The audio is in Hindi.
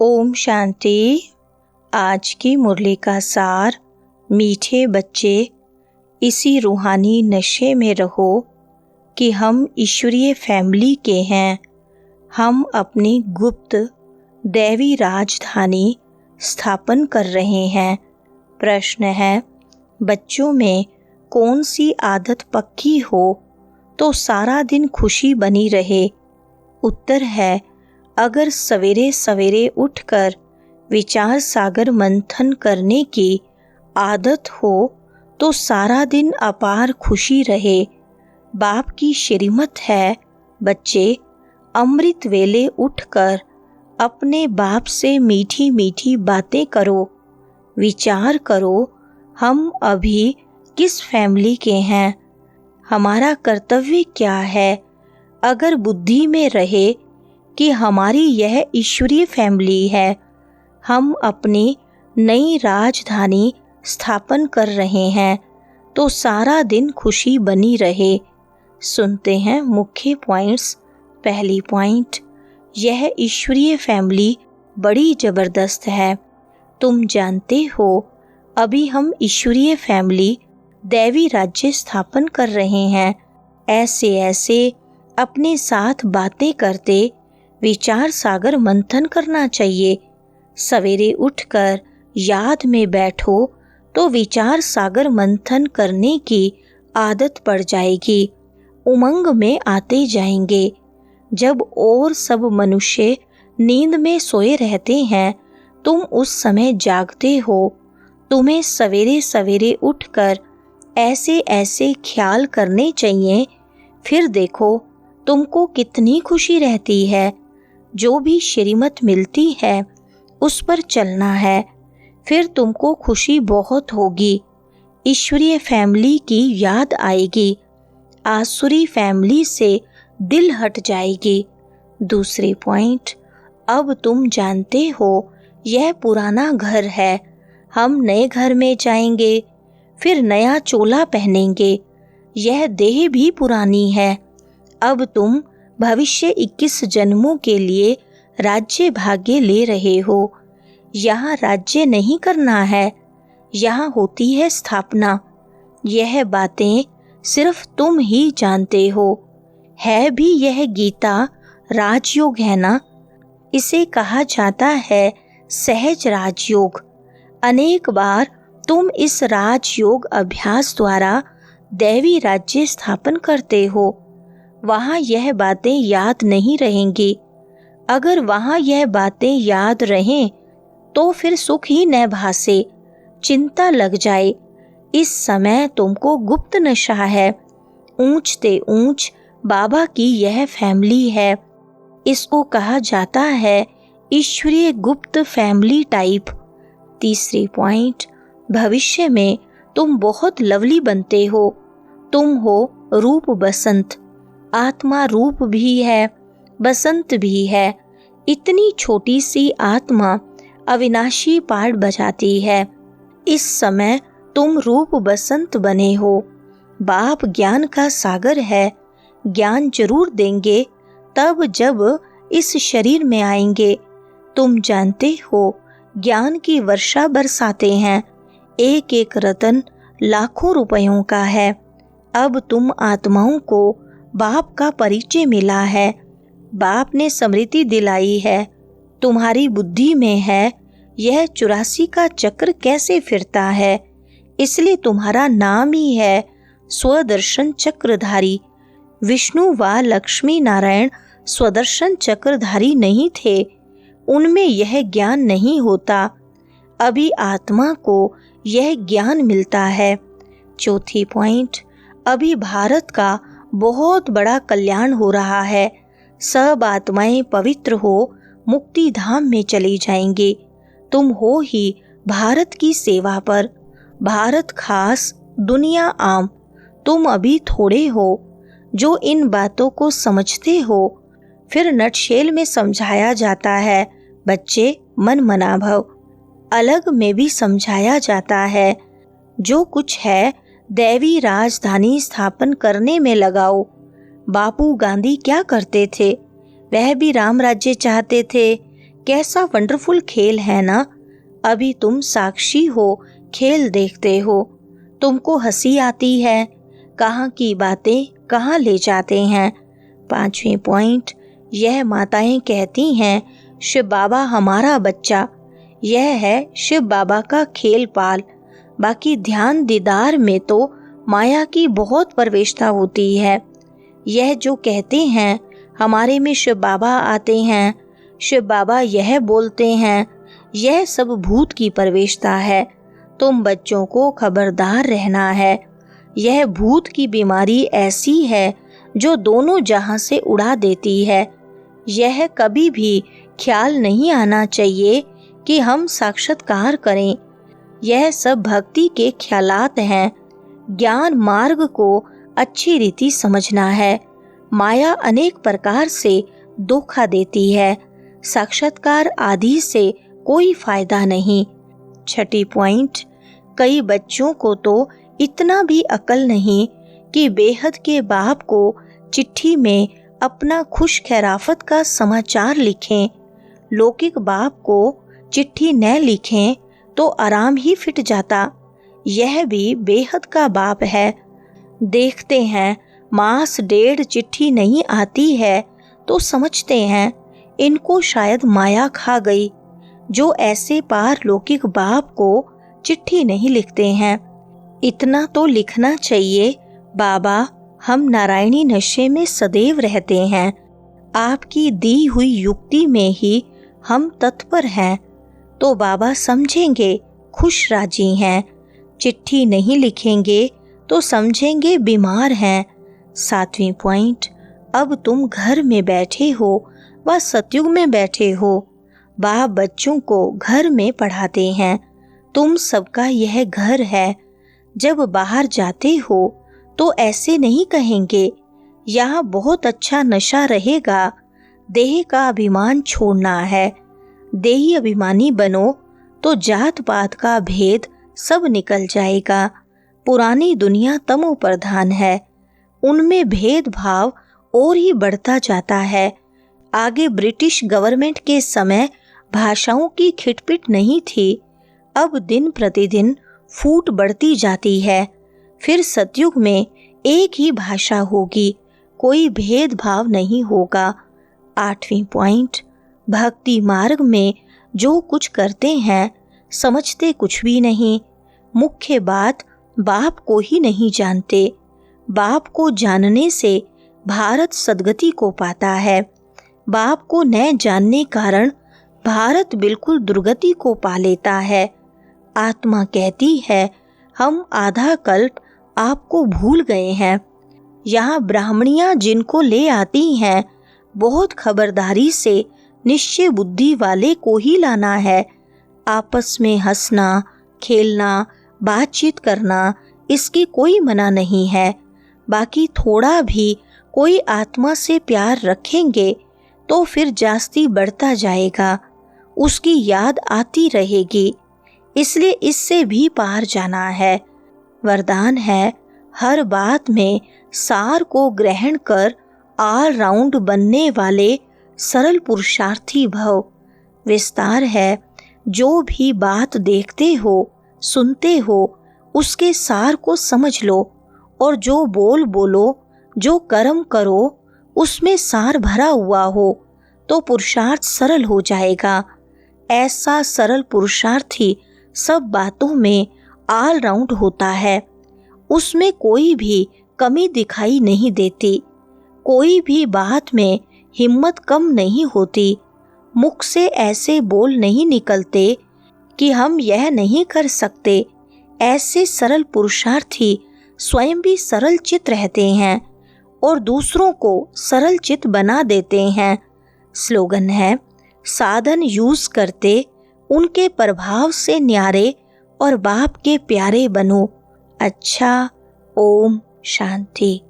ओम शांति। आज की मुरली का सार, मीठे बच्चे इसी रूहानी नशे में रहो कि हम ईश्वरीय फैमिली के हैं। हम अपनी गुप्त दैवी राजधानी स्थापन कर रहे हैं। प्रश्न है, बच्चों में कौन सी आदत पक्की हो तो सारा दिन खुशी बनी रहे? उत्तर है, अगर सवेरे सवेरे उठकर विचार सागर मंथन करने की आदत हो तो सारा दिन अपार खुशी रहे। बाप की श्रीमत है, बच्चे अमृत वेले उठकर अपने बाप से मीठी मीठी बातें करो। विचार करो, हम अभी किस फैमिली के हैं, हमारा कर्तव्य क्या है। अगर बुद्धि में रहे कि हमारी यह ईश्वरीय फैमिली है, हम अपनी नई राजधानी स्थापन कर रहे हैं, तो सारा दिन खुशी बनी रहे। सुनते हैं मुख्य पॉइंट्स। पहली पॉइंट, यह ईश्वरीय फैमिली बड़ी ज़बरदस्त है। तुम जानते हो, अभी हम ईश्वरीय फैमिली दैवी राज्य स्थापन कर रहे हैं। ऐसे ऐसे अपने साथ बातें करते विचार सागर मंथन करना चाहिए। सवेरे उठकर याद में बैठो तो विचार सागर मंथन करने की आदत पड़ जाएगी। उमंग में आते जाएंगे। जब और सब मनुष्य नींद में सोए रहते हैं, तुम उस समय जागते हो। तुम्हें सवेरे सवेरे उठकर ऐसे ऐसे ख्याल करने चाहिए। फिर देखो तुमको कितनी खुशी रहती है। जो भी श्रीमत मिलती है उस पर चलना है, फिर तुमको खुशी बहुत होगी। ईश्वरीय फैमिली की याद आएगी। आसुरी फैमिली से दिल हट जाएगी। दूसरी पॉइंट, अब तुम जानते हो यह पुराना घर है। हम नए घर में जाएंगे, फिर नया चोला पहनेंगे। यह देह भी पुरानी है। अब तुम भविष्य 21 जन्मों के लिए राज्य भाग्य ले रहे हो। यहाँ राज्य नहीं करना है, यहाँ होती है स्थापना। यह बातें सिर्फ तुम ही जानते हो। है भी यह गीता राजयोग है ना? इसे कहा जाता है सहज राजयोग। अनेक बार तुम इस राजयोग अभ्यास द्वारा दैवी राज्य स्थापन करते हो। वहाँ यह बातें याद नहीं रहेंगी। अगर वहाँ यह बातें याद रहें तो फिर सुख ही न भासे, चिंता लग जाए। इस समय तुमको गुप्त नशा है। ऊंचते ऊंच बाबा की यह फैमिली है। इसको कहा जाता है ईश्वरीय गुप्त फैमिली टाइप। तीसरी पॉइंट, भविष्य में तुम बहुत लवली बनते हो। तुम हो रूप बसंत। आत्मा रूप भी है, बसंत भी है। इतनी छोटी सी आत्मा अविनाशी पाठ बजाती है। इस समय तुम रूप बसंत बने हो। बाप ज्ञान का सागर है। ज्ञान जरूर देंगे तब जब इस शरीर में आएंगे। तुम जानते हो ज्ञान की वर्षा बरसाते हैं। एक एक रतन लाखों रुपयों का है। अब तुम आत्माओं को बाप का परिचय मिला है। बाप ने स्मृति दिलाई है। तुम्हारी बुद्धि में है यह 84 का चक्र कैसे फिरता है। इसलिए तुम्हारा नाम ही है स्वदर्शन चक्रधारी। विष्णु व लक्ष्मी नारायण स्वदर्शन चक्रधारी नहीं थे। उनमें यह ज्ञान नहीं होता। अभी आत्मा को यह ज्ञान मिलता है। चौथी पॉइंट, अभी भारत का बहुत बड़ा कल्याण हो रहा है। सब आत्माएं पवित्र हो मुक्ति धाम में चली जाएंगे। तुम हो ही भारत की सेवा पर। भारत खास, दुनिया आम। तुम अभी थोड़े हो जो इन बातों को समझते हो। फिर नटशेल में समझाया जाता है, बच्चे मन मना भव। अलग में भी समझाया जाता है, जो कुछ है दैवी राजधानी स्थापन करने में लगाओ। बापू गांधी क्या करते थे? वह भी राम राज्य चाहते थे कैसा वंडरफुल खेल है ना। अभी तुम साक्षी हो, खेल देखते हो, तुमको हंसी आती है, कहाँ की बातें कहाँ ले जाते हैं। 5वें पॉइंट, यह माताएं कहती हैं शिव बाबा हमारा बच्चा, यह है शिव बाबा का खेल पाल। बाकी ध्यान दीदार में तो माया की बहुत प्रवेशता होती है। यह जो कहते हैं हमारे में शिव बाबा आते हैं, शिव बाबा यह बोलते हैं, यह सब भूत की प्रवेशता है। तुम बच्चों को खबरदार रहना है। यह भूत की बीमारी ऐसी है जो दोनों जहां से उड़ा देती है। यह कभी भी ख्याल नहीं आना चाहिए कि हम साक्षात्कार करें। यह सब भक्ति के ख्यालात हैं। ज्ञान मार्ग को अच्छी रीति समझना है। माया अनेक प्रकार से धोखा देती है। साक्षात्कार आदि से कोई फायदा नहीं। 6 पॉइंट, कई बच्चों को तो इतना भी अकल नहीं कि बेहद के बाप को चिट्ठी में अपना खुश खैराफत का समाचार लिखें। लौकिक बाप को चिट्ठी न लिखें तो आराम ही फिट जाता। यह भी बेहद का बाप है। देखते हैं मास 1.5 चिट्ठी नहीं आती है तो समझते हैं इनको शायद माया खा गई। जो ऐसे पार लौकिक बाप को चिट्ठी नहीं लिखते हैं। इतना तो लिखना चाहिए, बाबा हम नारायणी नशे में सदैव रहते हैं, आपकी दी हुई युक्ति में ही हम तत्पर हैं। तो बाबा समझेंगे खुश राजी हैं। चिट्ठी नहीं लिखेंगे तो समझेंगे बीमार हैं। 7वें पॉइंट, अब तुम घर में बैठे हो व सतयुग में बैठे हो। बाप बच्चों को घर में पढ़ाते हैं। तुम सबका यह घर है। जब बाहर जाते हो तो ऐसे नहीं कहेंगे यहाँ बहुत अच्छा नशा रहेगा। देह का अभिमान छोड़ना है। देही अभिमानी बनो तो जात पात का भेद सब निकल जाएगा। पुरानी दुनिया तमो प्रधान है, उनमें भेदभाव और ही बढ़ता जाता है। आगे ब्रिटिश गवर्नमेंट के समय भाषाओं की खिटपिट नहीं थी, अब दिन प्रतिदिन फूट बढ़ती जाती है। फिर सतयुग में एक ही भाषा होगी, कोई भेदभाव नहीं होगा। 8वें पॉइंट, भक्ति मार्ग में जो कुछ करते हैं समझते कुछ भी नहीं। मुख्य बात बाप को ही नहीं जानते। बाप को जानने से भारत सद्गति को पाता है। बाप को न जानने कारण भारत बिल्कुल दुर्गति को पा लेता है। आत्मा कहती है हम आधा कल्प आपको भूल गए हैं। यहाँ ब्राह्मणियाँ जिनको ले आती हैं बहुत खबरदारी से निश्चय बुद्धि वाले को ही लाना है। आपस में हंसना, खेलना, बातचीत करना इसकी कोई मना नहीं है। बाकी थोड़ा भी कोई आत्मा से प्यार रखेंगे तो फिर जास्ती बढ़ता जाएगा, उसकी याद आती रहेगी। इसलिए इससे भी पार जाना है। वरदान है हर बात में सार को ग्रहण कर ऑल राउंड बनने वाले सरल पुरुषार्थी भव। विस्तार है जो भी बात देखते हो, सुनते हो, उसके सार को समझ लो और जो बोल बोलो, जो कर्म करो उसमें सार भरा हुआ हो तो पुरुषार्थ सरल हो जाएगा। ऐसा सरल पुरुषार्थी सब बातों में ऑल राउंड होता है। उसमें कोई भी कमी दिखाई नहीं देती। कोई भी बात में हिम्मत कम नहीं होती। मुख से ऐसे बोल नहीं निकलते कि हम यह नहीं कर सकते। ऐसे सरल पुरुषार्थी स्वयं भी सरल चित्त रहते हैं और दूसरों को सरल चित्त बना देते हैं। स्लोगन है साधन यूज करते उनके प्रभाव से न्यारे और बाप के प्यारे बनो। अच्छा, ओम शांति।